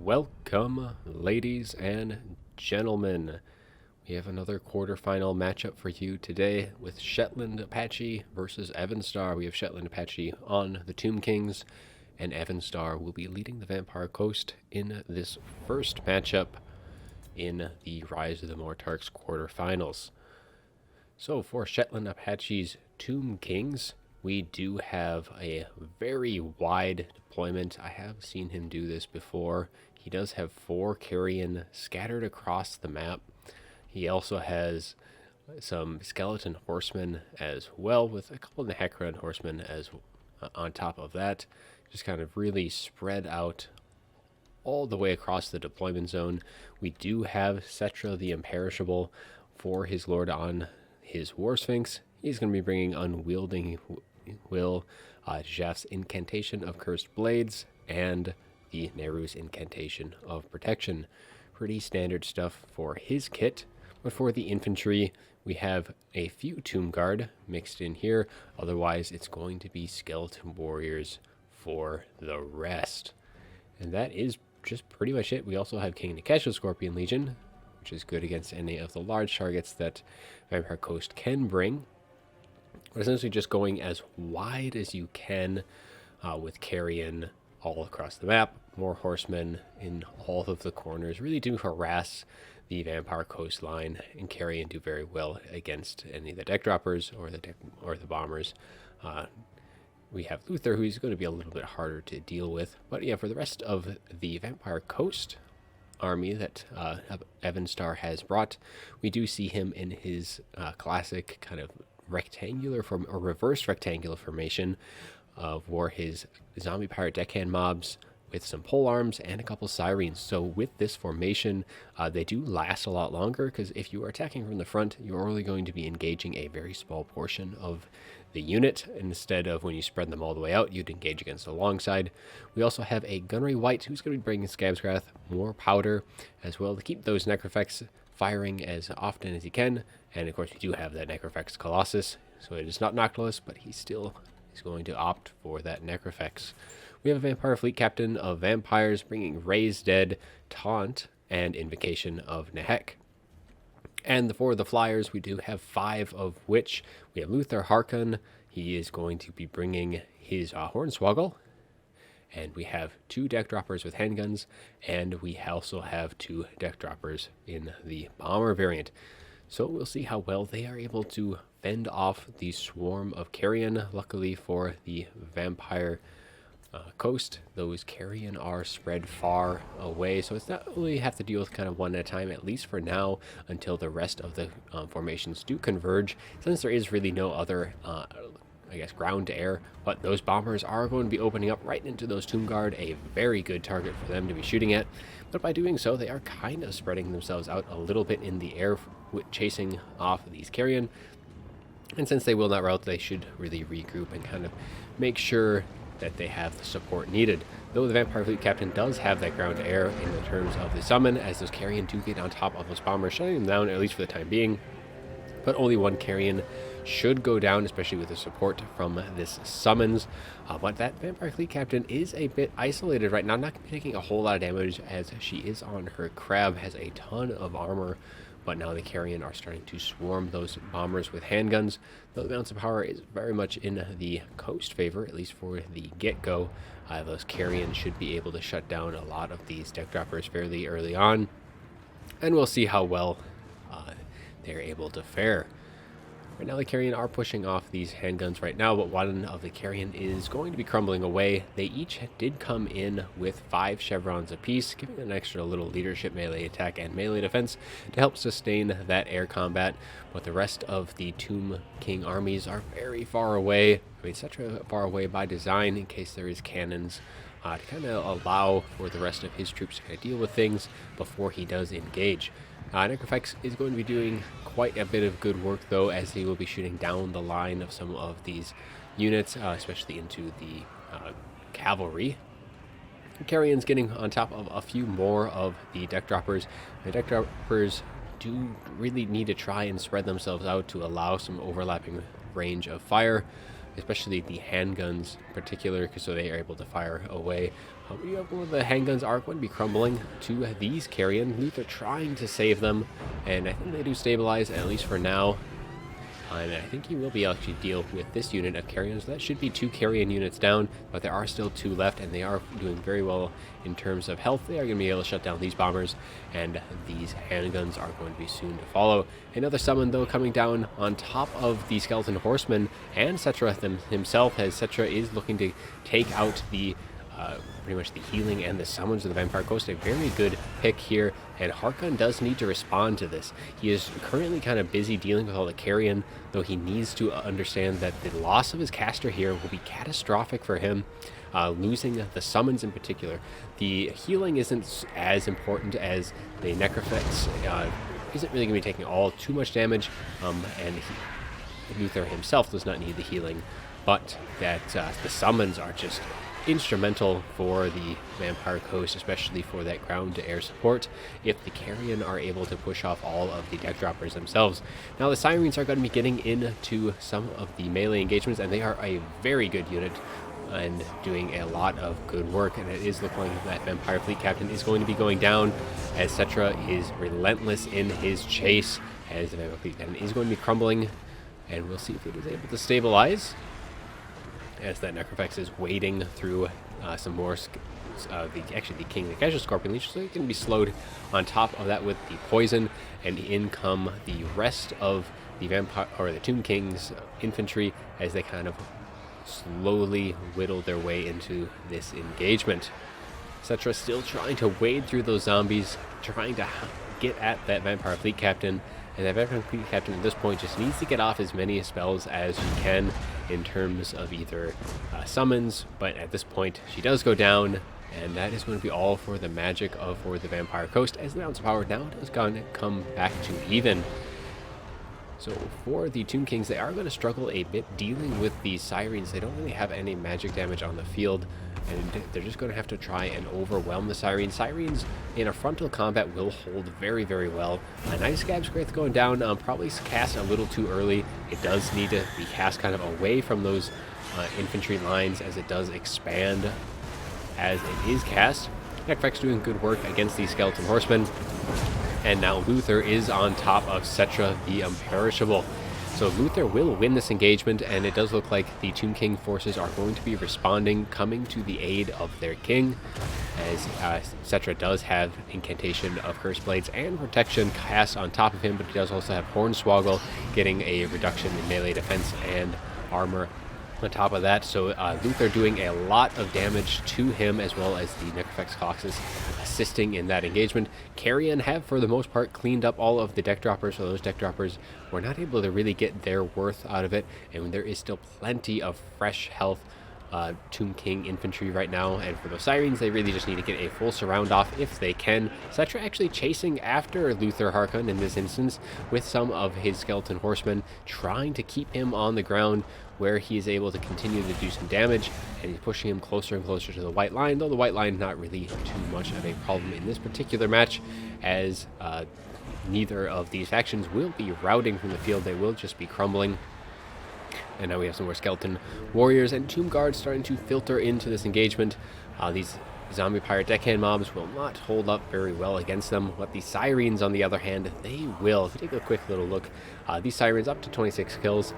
Welcome, ladies and gentlemen. We have another quarterfinal matchup for you today with ShetlandApache versus Evenstar. We have ShetlandApache on the Tomb Kings, and Evenstar will be leading the Vampire Coast in this first matchup in the Rise of the Mortarchs quarterfinals. So for ShetlandApache's Tomb Kings, we do have a very wide deployment. I have seen him do this before. He does have 4 carrion scattered across the map. He also has some skeleton horsemen as well, with a couple of the Necron horsemen as on top of that. Just kind of really spread out all the way across the deployment zone. We do have Cetra the Imperishable for his lord on his War Sphinx. He's going to be bringing Unwielding Will, Jeff's Incantation of Cursed Blades, and the Neru's Incantation of Protection. Pretty standard stuff for his kit. But for the infantry, we have a few Tomb Guard mixed in here. Otherwise, it's going to be Skeleton Warriors for the rest. And that is just pretty much it. We also have King Nikesha's Scorpion Legion, which is good against any of the large targets that Vampire Coast can bring. But essentially just going as wide as you can with carrion all across the map. More horsemen in all of the corners really do harass the Vampire coastline, and carrion do very well against any of the deck droppers or the bombers. We have Luther, who's going to be a little bit harder to deal with. But yeah, for the rest of the Vampire Coast army that Evenstar has brought, we do see him in his classic kind of rectangular form or reverse rectangular formation for his zombie pirate deckhand mobs with some pole arms and a couple sirens. So with this formation, they do last a lot longer, because if you are attacking from the front, you're only going to be engaging a very small portion of the unit. Instead of when you spread them all the way out, you'd engage against the long side. We also have a Gunnery White who's going to be bringing Scab's Wrath, more powder as well to keep those Necrofex firing as often as he can. And of course, we do have that Necrofex Colossus, so it is not Noctilus, but he still is going to opt for that Necrofex. We have a Vampire Fleet Captain of Vampires bringing Raise Dead, Taunt, and Invocation of Nehek. And for the Flyers, we do have 5 of which we have Luther Harkon. He is going to be bringing his Hornswoggle. And we have 2 deck droppers with handguns, and we also have 2 deck droppers in the bomber variant. So we'll see how well they are able to fend off the swarm of carrion. Luckily for the Vampire Coast, those carrion are spread far away, so it's not really have to deal with kind of one at a time, at least for now, until the rest of the formations do converge, since there is really no other ground to air. But those bombers are going to be opening up right into those Tomb Guard, a very good target for them to be shooting at. But by doing so, they are kind of spreading themselves out a little bit in the air, chasing off these carrion. And since they will not rout, they should really regroup and kind of make sure that they have the support needed. Though the Vampire Fleet Captain does have that ground to air in the terms of the summon, as those carrion do get on top of those bombers, shutting them down, at least for the time being. But only 1 carrion should go down, especially with the support from this summons. But that Vampire Fleet Captain is a bit isolated right now, not taking a whole lot of damage, as she is on her crab, has a ton of armor. But now the carrion are starting to swarm those bombers with handguns. Though the balance of power is very much in the coast favor, at least for the get-go. Those carrion should be able to shut down a lot of these deck droppers fairly early on. And we'll see how well they're able to fare. Right now the carrion are pushing off these handguns right now, but one of the carrion is going to be crumbling away. They each did come in with 5 chevrons apiece, giving an extra little leadership melee attack and melee defense to help sustain that air combat. But the rest of the Tomb King armies are very far away. I mean, such a far away by design, in case there is cannons to kind of allow for the rest of his troops to kind of deal with things before he does engage. Necrofex is going to be doing quite a bit of good work, though, as he will be shooting down the line of some of these units, especially into the cavalry. Carrion's getting on top of a few more of the deck droppers. The deck droppers do really need to try and spread themselves out to allow some overlapping range of fire. especially the handguns in particular, because so they are able to fire away. One of the handguns are going to be crumbling to these Carrion. Luther trying to save them, and I think they do stabilize, at least for now. And I think he will be able to deal with this unit of Carrions. That should be 2 Carrion units down, but there are still 2 left, and they are doing very well in terms of health. They are going to be able to shut down these bombers, and these handguns are going to be soon to follow. Another summon, though, coming down on top of the Skeleton Horseman and Cetra himself, as Cetra is looking to take out the pretty much the healing and the summons of the Vampire Coast. A very good pick here, and Harkon does need to respond to this. He is currently kind of busy dealing with all the Carrion, though he needs to understand that the loss of his caster here will be catastrophic for him, losing the summons in particular. The healing isn't as important as the Necrophects. Isn't really going to be taking all too much damage, and Luther himself does not need the healing, but that the summons are just instrumental for the Vampire Coast, especially for that ground-to-air support, if the Carrion are able to push off all of the deck droppers themselves. Now the Sirens are going to be getting into some of the melee engagements, and they are a very good unit and doing a lot of good work, and it is looking like that Vampire Fleet Captain is going to be going down, as Cetra is relentless in his chase, as the Vampire Fleet Captain is going to be crumbling, and we'll see if it is able to stabilize, as that Necrophects is wading through some more, the King, the Casual Scorpion Leech, so it can be slowed on top of that with the poison, and in come the rest of the Vampire, or the Tomb King's infantry, as they kind of slowly whittle their way into this engagement. Cetra still trying to wade through those zombies, trying to get at that Vampire Fleet Captain, and that Vampire Fleet Captain at this point just needs to get off as many spells as she can in terms of either summons, but at this point she does go down, and that is going to be all for the magic for the Vampire Coast, as the Mountains of Power now does come back to even. So for the Tomb Kings, they are going to struggle a bit dealing with the Sirens. They don't really have any magic damage on the field, and they're just going to have to try and overwhelm the Sirens. Sirens in a frontal combat will hold very, very well. A nice Scab Scrath going down, probably cast a little too early. It does need to be cast kind of away from those infantry lines, as it does expand as it is cast. Necrophects doing good work against these Skeleton Horsemen. And now Luther is on top of Cetra the Imperishable. So Luther will win this engagement, and it does look like the Tomb King forces are going to be responding, coming to the aid of their king, as Cetra does have Incantation of Curse Blades and Protection cast on top of him, but he does also have Hornswoggle, getting a reduction in melee defense and armor on top of that. So Luther doing a lot of damage to him, as well as the Necrophects Colossus assisting in that engagement. Carrion have, for the most part, cleaned up all of the deck droppers, so those deck droppers were not able to really get their worth out of it, and there is still plenty of fresh health Tomb King infantry right now, and for those Sirens, they really just need to get a full surround off if they can. Cetra actually chasing after Luther Harkon in this instance with some of his Skeleton Horsemen, trying to keep him on the ground where he is able to continue to do some damage, and he's pushing him closer and closer to the white line, though the white line not really too much of a problem in this particular match, as neither of these factions will be routing from the field. They will just be crumbling. And now we have some more Skeleton Warriors and Tomb Guards starting to filter into this engagement. These Zombie Pirate Deckhand mobs will not hold up very well against them, but the Sirens, on the other hand, they will. If you take a quick little look, these Sirens up to 26 kills.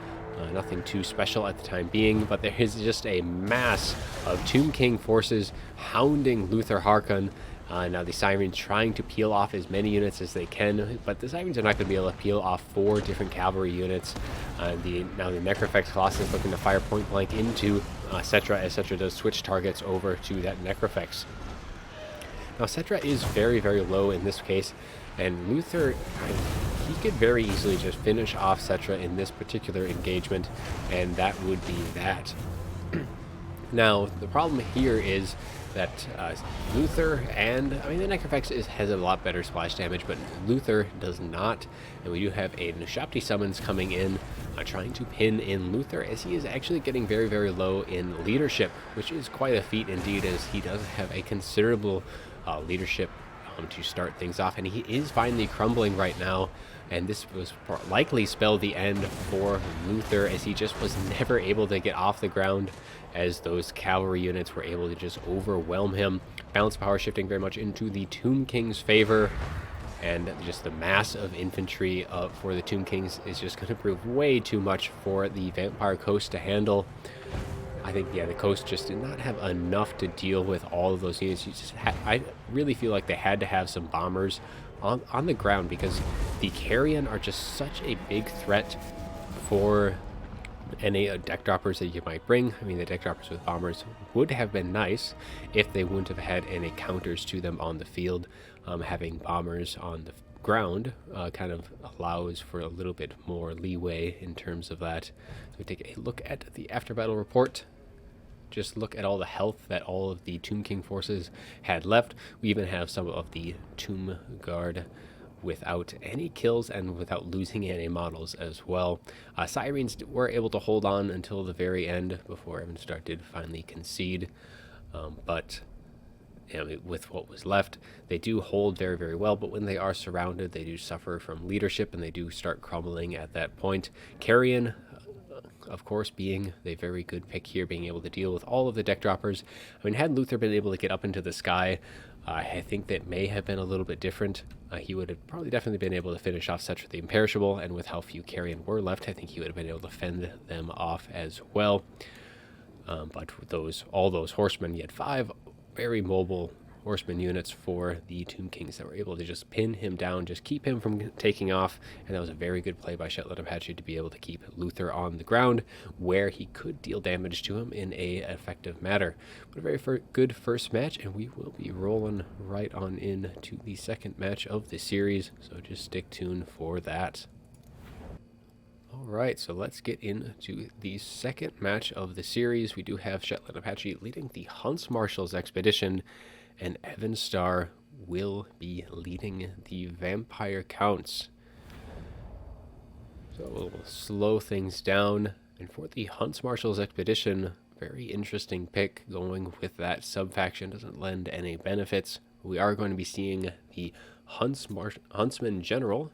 Nothing too special at the time being, but there is just a mass of Tomb King forces hounding Luther Harkon. Now the Sirens trying to peel off as many units as they can, but the Sirens are not going to be able to peel off 4 different cavalry units. Now the Necrophects Colossus looking to fire point blank into Cetra, as Cetra does switch targets over to that Necrophects. Now Cetra is very, very low in this case, and Luther, he could very easily just finish off Cetra in this particular engagement, and that would be that. Now, the problem here is that Luther and, the Necrophects has a lot better splash damage, but Luther does not, and we do have a Nishapti summons coming in, trying to pin in Luther, as he is actually getting very, very low in leadership, which is quite a feat indeed, as he does have a considerable leadership to start things off. And he is finally crumbling right now. And this was likely spell the end for Luther, as he just was never able to get off the ground, as those cavalry units were able to just overwhelm him. Balance power shifting very much into the Tomb King's favor. And just the mass of infantry for the Tomb Kings is just going to prove way too much for the Vampire Coast to handle. I think, yeah, the Coast just did not have enough to deal with all of those units. I really feel like they had to have some bombers on the ground, because the Carrion are just such a big threat for any deck droppers that you might bring. I mean, the deck droppers with bombers would have been nice if they wouldn't have had any counters to them on the field. Having bombers on the ground kind of allows for a little bit more leeway in terms of that. So we take a look at the after battle report. Just look at all the health that all of the Tomb King forces had left. We even have some of the Tomb Guard without any kills and without losing any models as well. Sirens were able to hold on until the very end before Evenstar did finally concede. But you know, with what was left, they do hold very, very well. But when they are surrounded, they do suffer from leadership, and they do start crumbling at that point. Carrion, of course, being a very good pick here, being able to deal with all of the deck droppers. I mean, had Luther been able to get up into the sky, I think that may have been a little bit different. He would have probably definitely been able to finish off such the Imperishable, and with how few Carrion were left, I think he would have been able to fend them off as well. But with all those horsemen, you had 5 very mobile horseman units for the Tomb Kings that were able to just pin him down, just keep him from taking off. And that was a very good play by ShetlandApache to be able to keep Luther on the ground, where he could deal damage to him in a effective manner. But a very good first match, and we will be rolling right on into the second match of the series, so just stick tuned for that. Alright, so let's get into the second match of the series. We do have ShetlandApache leading the Hunts Marshals expedition, and Evenstar will be leading the Vampire Counts. So we'll slow things down. And for the Hunts Marshals expedition, very interesting pick, going with that sub-faction. Doesn't lend any benefits. We are going to be seeing the Huntsman General.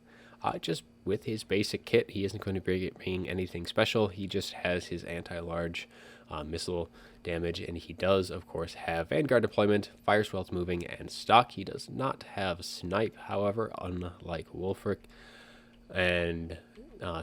Just with his basic kit, he isn't going to be bringing anything special. He just has his anti-large missile damage, and he does, of course, have Vanguard deployment, Fire Swells moving, and stock. He does not have Snipe, however, unlike Wulfric. And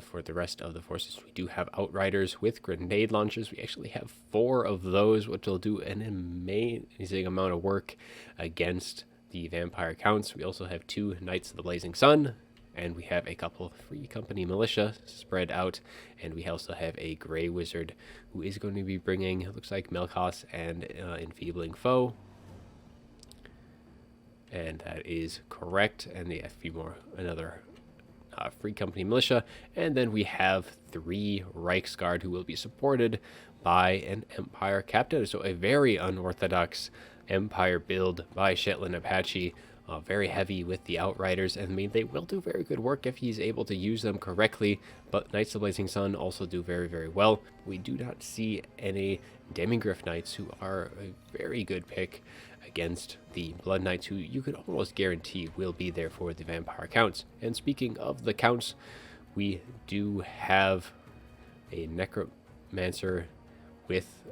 for the rest of the forces, we do have Outriders with grenade launchers. We actually have 4 of those, which will do an amazing amount of work against the Vampire Counts. We also have 2 Knights of the Blazing Sun, and we have a couple of Free Company militia spread out, and we also have a Grey Wizard who is going to be bringing, it looks like, Melkos and Enfeebling Foe. And that is correct, and a few more, another Free Company militia, and then we have 3 Reichsguard who will be supported by an Empire Captain. So a very unorthodox Empire build by ShetlandApache. Very heavy with the Outriders, and I mean, they will do very good work if he's able to use them correctly, but Knights of the Blazing Sun also do very, very well. We do not see any Demigryph Knights, who are a very good pick against the Blood Knights, who you could almost guarantee will be there for the Vampire Counts. And speaking of the Counts, we do have a Necromancer with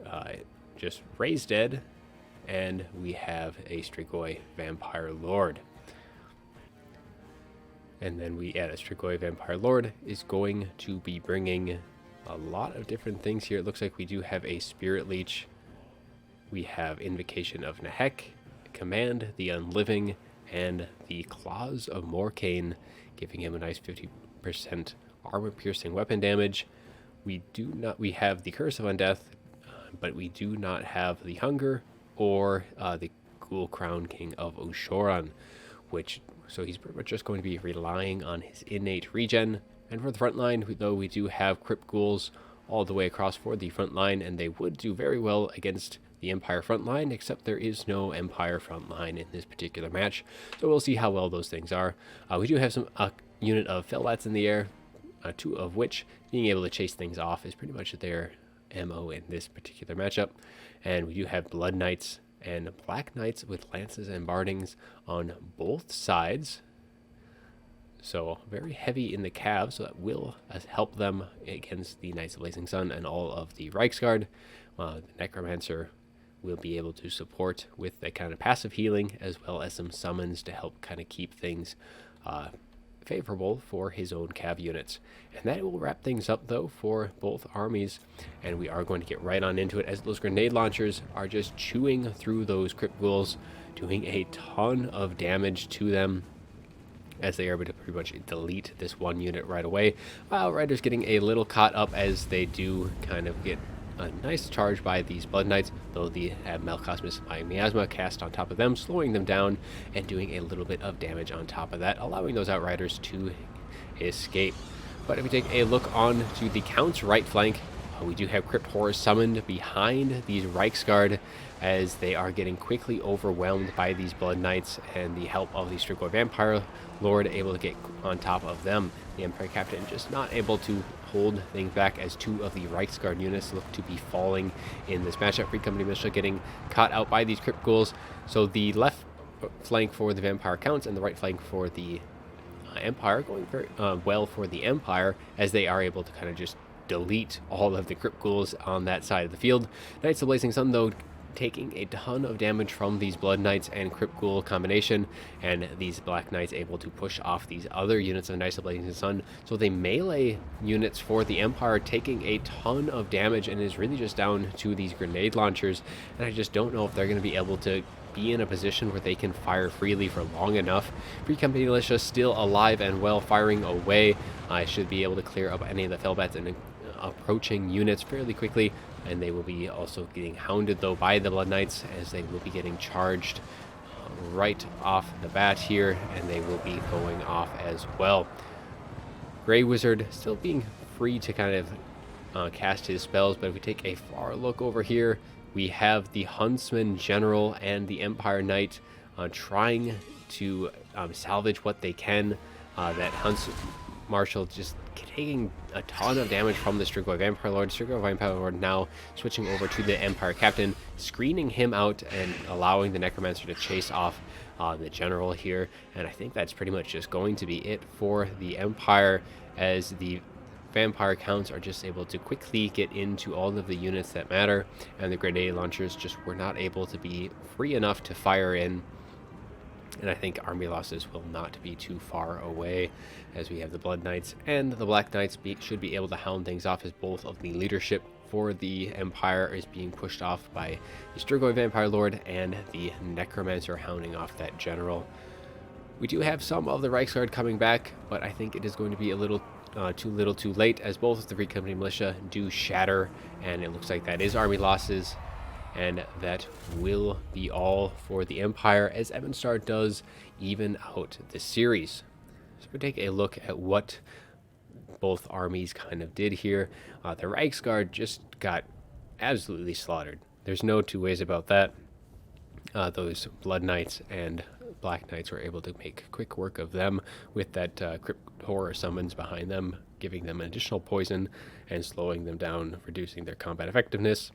just Raised Dead, and we have a Strigoi Vampire Lord. And then we add a Strigoi Vampire Lord is going to be bringing a lot of different things here. It looks like we do have a Spirit Leech. We have Invocation of Nehek, Command the Unliving, and the Claws of Morkane, giving him a nice 50% armor-piercing weapon damage. We have the Curse of Undeath, but we do not have the Hunger or the Ghoul Crown King of Oshoran, so he's pretty much just going to be relying on his innate regen. And for the front line, though, we do have Crypt Ghouls all the way across for the front line, and they would do very well against the Empire front line, except there is no Empire front line in this particular match, so we'll see how well those things are. We do have some unit of Fellbats in the air, 2 of which being able to chase things off is pretty much their MO in this particular matchup. And we do have Blood Knights and Black Knights with lances and bardings on both sides. So very heavy in the cav, so that will help them against the Knights of Blazing Sun and all of the Reiksguard. The Necromancer will be able to support with that kind of passive healing, as well as some summons to help kind of keep things favorable for his own cav units. And that will wrap things up, though, for both armies. And we are going to get right on into it, as those grenade launchers are just chewing through those crypt ghouls, doing a ton of damage to them, as they are able to pretty much delete this one unit right away. Riders getting a little caught up, as they do kind of get a nice charge by these Blood Knights, though they have Malcosmus Miasma cast on top of them, slowing them down and doing a little bit of damage on top of that, allowing those Outriders to escape. But if we take a look on to the Count's right flank, we do have Crypt Horrors summoned behind these Reiksguard, as they are getting quickly overwhelmed by these Blood Knights, and the help of the Strigoi Vampire Lord able to get on top of them. The Empire Captain just not able to hold things back, as two of the Reiksguard units look to be falling in this matchup. Free Company Militia getting caught out by these Crypt Ghouls. So the left flank for the Vampire Counts and the right flank for the Empire going very well for the Empire, as they are able to kind of just delete all of the Crypt Ghouls on that side of the field. Knights of Blazing Sun, though, taking a ton of damage from these Blood Knights and Crypt Ghoul combination, and these Black Knights able to push off these other units of Knights of Blazing Sun. So the melee units for the Empire taking a ton of damage, and is really just down to these grenade launchers, and I just don't know if they're going to be able to be in a position where they can fire freely for long enough. Free Company Militia still alive and well, firing away. I should be able to clear up any of the Fellbats and approaching units fairly quickly, and they will be also getting hounded, though, by the Blood Knights, as they will be getting charged right off the bat here, and they will be going off as well. Grey Wizard still being free to kind of cast his spells, but if we take a far look over here, we have the Huntsman General and the Empire Knight trying to salvage what they can. That Hunts Marshal just taking a ton of damage from the Strigoi Vampire Lord. Strigoi Vampire Lord now switching over to the Empire Captain, screening him out and allowing the Necromancer to chase off the General here. And I think that's pretty much just going to be it for the Empire, as the Vampire Counts are just able to quickly get into all of the units that matter, and the grenade launchers just were not able to be free enough to fire in. And I think army losses will not be too far away, as we have the Blood Knights and the Black Knights should be able to hound things off, as both of the leadership for the Empire is being pushed off by the Strigoi Vampire Lord and the Necromancer hounding off that General. We do have some of the Reiksguard coming back, but I think it is going to be a little too late, as both of the Free Company Militia do shatter, and it looks like that is army losses. And that will be all for the Empire, as Evenstar does even out the series. So we take a look at what both armies kind of did here. The Reiksguard just got absolutely slaughtered. There's no two ways about that. Those Blood Knights and Black Knights were able to make quick work of them with that Crypt Horror summons behind them, giving them additional poison and slowing them down, reducing their combat effectiveness.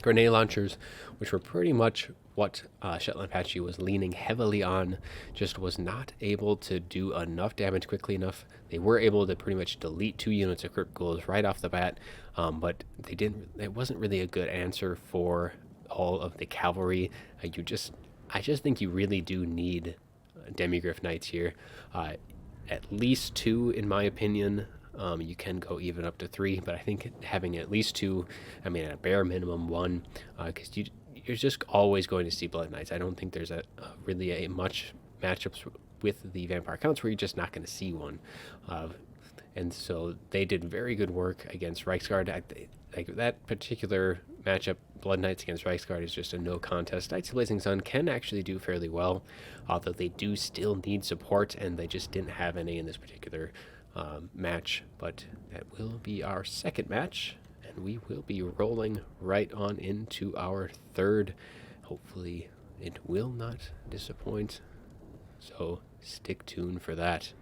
Grenade launchers, which were pretty much what ShetlandApache was leaning heavily on, just was not able to do enough damage quickly enough. They were able to pretty much delete 2 units of Crypt Ghouls right off the bat, but they didn't. It wasn't really a good answer for all of the cavalry. I just think you really do need Demigryph Knights here. At least 2, in my opinion. You can go even up to 3, but I think having at least 2, I mean, at a bare minimum 1, because you're just always going to see Blood Knights. I don't think there's really much matchups with the Vampire Counts where you're just not going to see one. And so they did very good work against Reiksguard. Like that particular matchup, Blood Knights against Reiksguard, is just a no contest. Knights of Blazing Sun can actually do fairly well, although they do still need support, and they just didn't have any in this particular match. But that will be our second match, and we will be rolling right on into our third. Hopefully it will not disappoint, so stick tuned for that.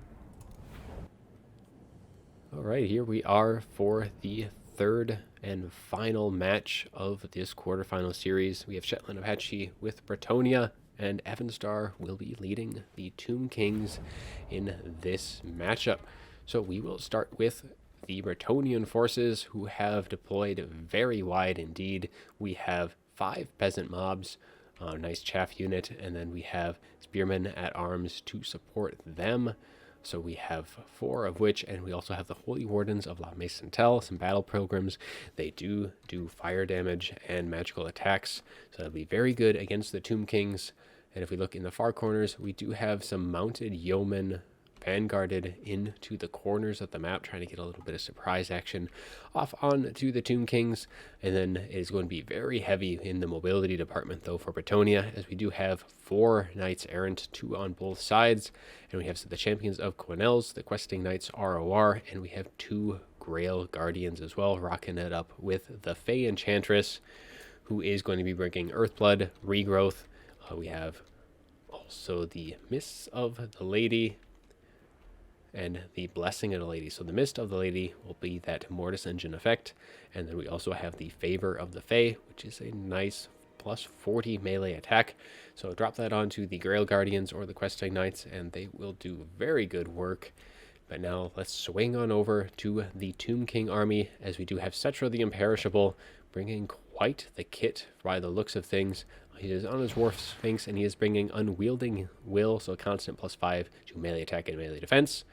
All right, here we are for the third and final match of this quarterfinal series. We have ShetlandApache with Bretonnia, and Evenstar will be leading the Tomb Kings in this matchup. So we will start with the Bretonian forces, who have deployed very wide indeed. We have 5 peasant mobs, nice chaff unit, and then we have spearmen at arms to support them. So we have 4 of which, and we also have the Holy Wardens of La Maison-Tel, some battle pilgrims. They do fire damage and magical attacks, so that'll be very good against the Tomb Kings. And if we look in the far corners, we do have some mounted yeomen vanguarded into the corners of the map, trying to get a little bit of surprise action off onto the Tomb Kings. And then it is going to be very heavy in the mobility department, though, for Bretonnia, as we do have 4 Knights Errant, 2 on both sides. And we have the Champions of Quenelles, the Questing Knights ROR, and we have 2 Grail Guardians as well, rocking it up with the Fey Enchantress, who is going to be bringing Earthblood, Regrowth. We have also the Mists of the Lady and the Blessing of the Lady. So the Mist of the Lady will be that Mortis Engine effect. And then we also have the Favor of the Fae, which is a nice plus 40 melee attack. So drop that onto the Grail Guardians or the Questing Knights, and they will do very good work. But now let's swing on over to the Tomb King army, as we do have Cetra the Imperishable, bringing quite the kit by the looks of things. He is on his Dwarf Sphinx, and he is bringing Unwielding Will, so constant plus 5 to melee attack and melee defense.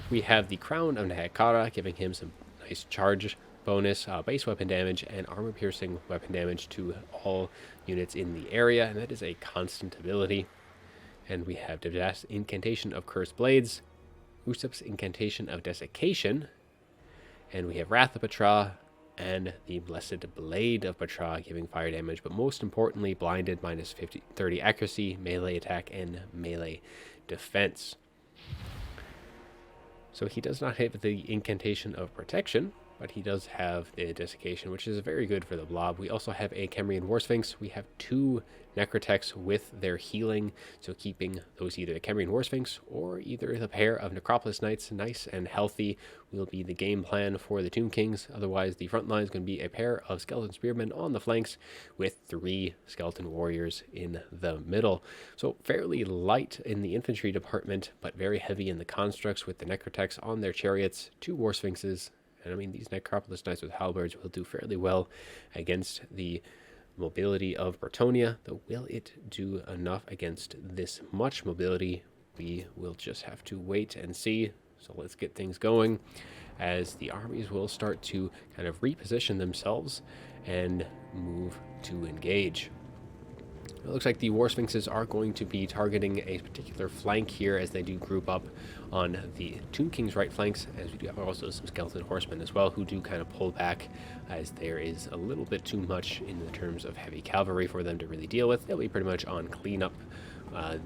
We have the Crown of Nahakara, giving him some nice charge bonus, base weapon damage, and armor-piercing weapon damage to all units in the area, and that is a constant ability. And we have Devast Incantation of Cursed Blades, Usup's Incantation of Desiccation, and we have Wrath of Patra, and the Blessed Blade of Patra, giving fire damage, but most importantly, blinded, minus 30 accuracy, melee attack, and melee defense. So he does not have the Incantation of Protection, but he does have the Desiccation, which is very good for the blob. We also have a Kemrian War Sphinx. We have 2 Necrotechs with their healing, so keeping those either the Kemrian War Sphinx or either the pair of Necropolis Knights nice and healthy will be the game plan for the Tomb Kings. Otherwise, the front line is going to be a pair of Skeleton Spearmen on the flanks with 3 Skeleton Warriors in the middle. So fairly light in the infantry department, but very heavy in the constructs with the Necrotechs on their chariots, 2 War Sphinxes. And I mean, these Necropolis Knights with halberds will do fairly well against the mobility of Bretonnia, though will it do enough against this much mobility? We will just have to wait and see. So let's get things going, as the armies will start to kind of reposition themselves and move to engage. It looks like the War Sphinxes are going to be targeting a particular flank here, as they do group up on the Tomb King's right flanks, as we do have also some Skeleton Horsemen as well, who do kind of pull back, as there is a little bit too much in the terms of heavy cavalry for them to really deal with. They'll be pretty much on cleanup,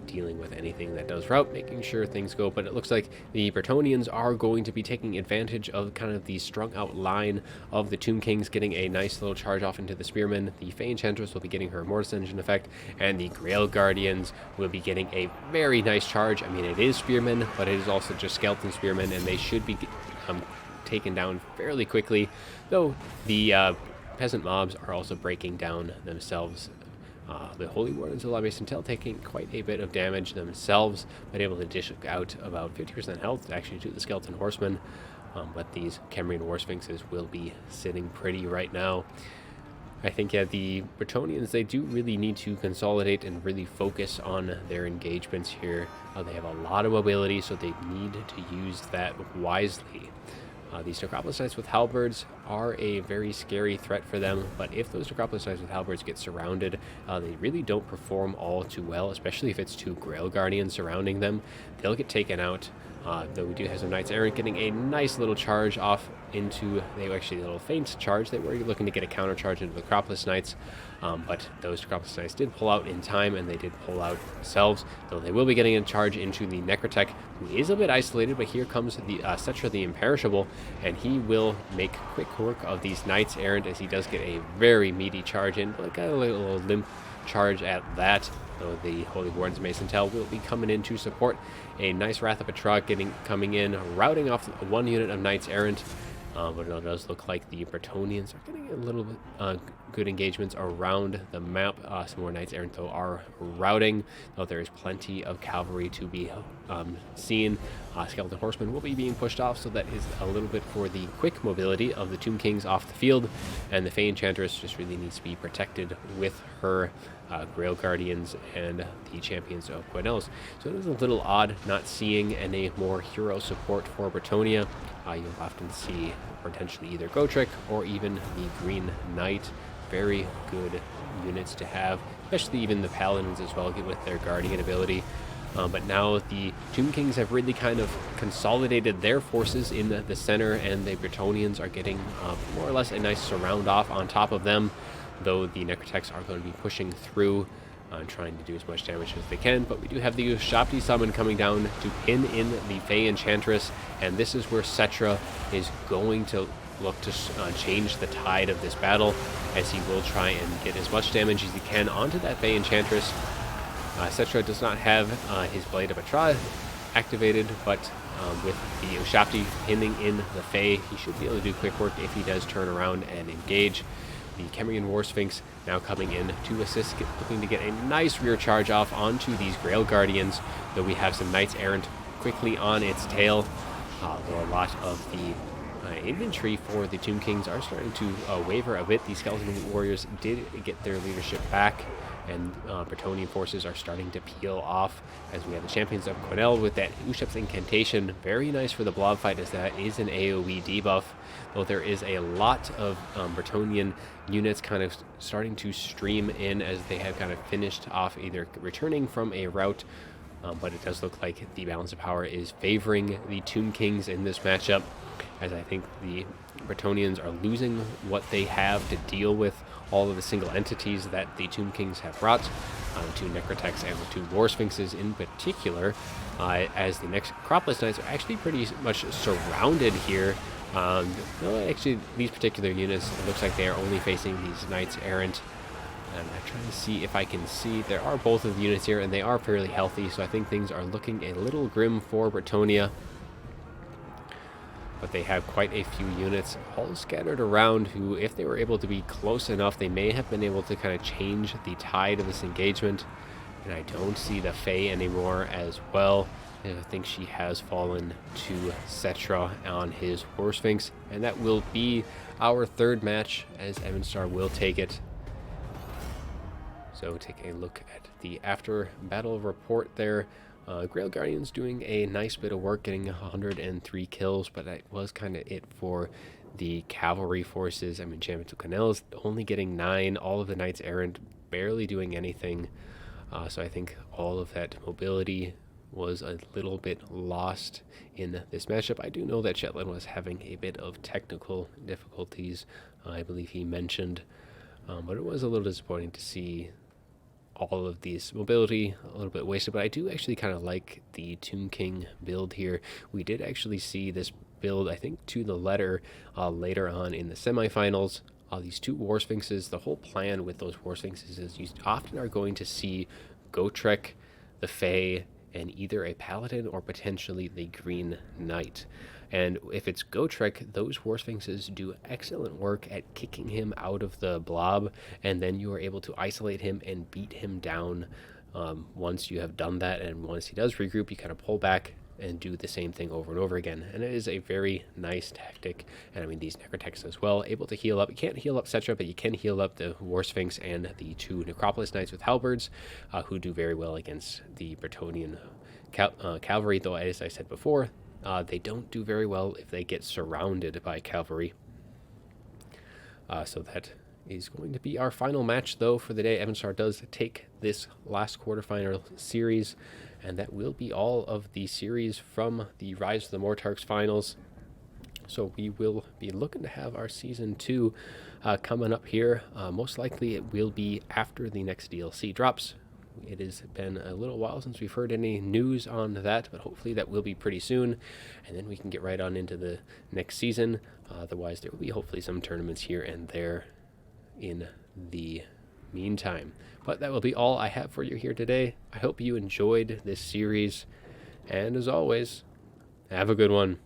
dealing with anything that does route, making sure things go. But it looks like the Bretonians are going to be taking advantage of kind of the strung out line of the Tomb Kings, getting a nice little charge off into the Spearmen. The Fey Enchantress will be getting her Mortis Engine effect, and the Grail Guardians will be getting a very nice charge. I mean, it is Spearmen, but it is also just Skeleton Spearmen, and they should be taken down fairly quickly, though the peasant mobs are also breaking down themselves. The Holy Wardens of La Maison-Tel taking quite a bit of damage themselves, but able to dish out about 50% health actually to the Skeleton Horsemen. But these Kemrian War Sphinxes will be sitting pretty right now. I think the Bretonians, they do really need to consolidate and really focus on their engagements here. They have a lot of mobility, so they need to use that wisely. These Necropolis Knights with halberds are a very scary threat for them, but if those Necropolis Knights with halberds get surrounded, they really don't perform all too well, especially if it's 2 Grail Guardians surrounding them. They'll get taken out. Though we do have some Knights Errant getting a nice little charge off into, they were actually a little faint charge. They were looking to get a counter charge into the Necropolis Knights, but those Necropolis Knights did pull out in time, and they did pull out themselves, though they will be getting a charge into the Necrotech, who is a bit isolated. But here comes the Cetra the Imperishable, and he will make quick work of these Knights Errant, as he does get a very meaty charge in, but got a little limp charge at that. So the Holy Wardens of Maison-Tel will be coming in to support. A nice Wrath of Patra coming in, routing off 1 unit of Knights Errant, But it does look like the Bretonnians are getting a little bit good engagements around the map. Some more Knights Errant, though, are routing, though there is plenty of cavalry to be seen. Skeleton Horsemen will be being pushed off, so that is a little bit for the quick mobility of the Tomb Kings off the field, and the Fey Enchantress just really needs to be protected with her Grail Guardians and the Champions of Quarterfinals. So it is a little odd not seeing any more hero support for Bretonnia. You'll often see potentially either Gotrek or even the Green Knight. Very good units to have, especially even the Paladins as well, with their Guardian ability. But now the Tomb Kings have really kind of consolidated their forces in the center, and the Bretonnians are getting more or less a nice surround off on top of them, though the Necrotechs are going to be pushing through and trying to do as much damage as they can. But we do have the Ushapti summon coming down to pin in the Fey Enchantress, and this is where Settra is going to look to change the tide of this battle, as he will try and get as much damage as he can onto that Fey Enchantress. Settra does not have his Blade of Atra activated, but with the Ushapti pinning in the Fey, he should be able to do quick work if he does turn around and engage. The Kemrian War Sphinx now coming in to assist, looking to get a nice rear charge off onto these Grail Guardians, though we have some Knights Errant quickly on its tail. Though a lot of the infantry for the Tomb Kings are starting to waver a bit. The Skeleton Warriors did get their leadership back, and Bretonnian forces are starting to peel off, as we have the Champions of Quarterfinal with that Ushap's Incantation. Very nice for the blob fight, as that is an AoE debuff, though there is a lot of Bretonnian units kind of starting to stream in as they have kind of finished off either returning from a rout, but it does look like the balance of power is favoring the Tomb Kings in this matchup, as I think the Bretonnians are losing what they have to deal with all of the single entities that the Tomb Kings have brought, the two Necrotechs and the two War Sphinxes in particular, as the Necropolis Knights are actually pretty much surrounded here. No, actually, these particular units, it looks like they are only facing these Knights Errant. And I'm trying to see if I can see. There are both of the units here, and they are fairly healthy, so I think things are looking a little grim for Bretonnia. But they have quite a few units all scattered around who, if they were able to be close enough, they may have been able to kind of change the tide of this engagement. And I don't see the Fey anymore as well. I think she has fallen to Settra on his War Sphinx, and that will be our third match, as Evenstar will take it. So take a look at the after battle report there. Grail Guardians doing a nice bit of work, getting 103 kills, but that was kind of it for the cavalry forces. I mean, Champions of Quarterfinal is only getting 9, all of the Knights Errant barely doing anything. So I think all of that mobility was a little bit lost in this matchup. I do know that Shetland was having a bit of technical difficulties, I believe he mentioned, but it was a little disappointing to see all of these mobility a little bit wasted. But I do actually kind of like the Tomb King build here. We did actually see this build, I think, to the letter later on in the semifinals. These two War Sphinxes, the whole plan with those War Sphinxes is you often are going to see Gotrek, the Fey, and either a Paladin or potentially the Green Knight. And if it's Gotrek, those War Sphinxes do excellent work at kicking him out of the blob, and then you are able to isolate him and beat him down once you have done that. And once he does regroup, you kind of pull back and do the same thing over and over again. And it is a very nice tactic. And I mean, these Necrotechs as well, able to heal up. You can't heal up Settra, but you can heal up the War Sphinx and the two Necropolis Knights with halberds, who do very well against the Bretonnian cavalry, though, as I said before, they don't do very well if they get surrounded by cavalry. So that is going to be our final match, though, for the day. Evenstar does take this last quarterfinal series, and that will be all of the series from the Rise of the Mortarchs finals. So we will be looking to have our Season 2 coming up here. Most likely it will be after the next DLC drops. It has been a little while since we've heard any news on that, but hopefully that will be pretty soon, and then we can get right on into the next season. Otherwise, there will be hopefully some tournaments here and there in the meantime. But that will be all I have for you here today. I hope you enjoyed this series, and as always, have a good one.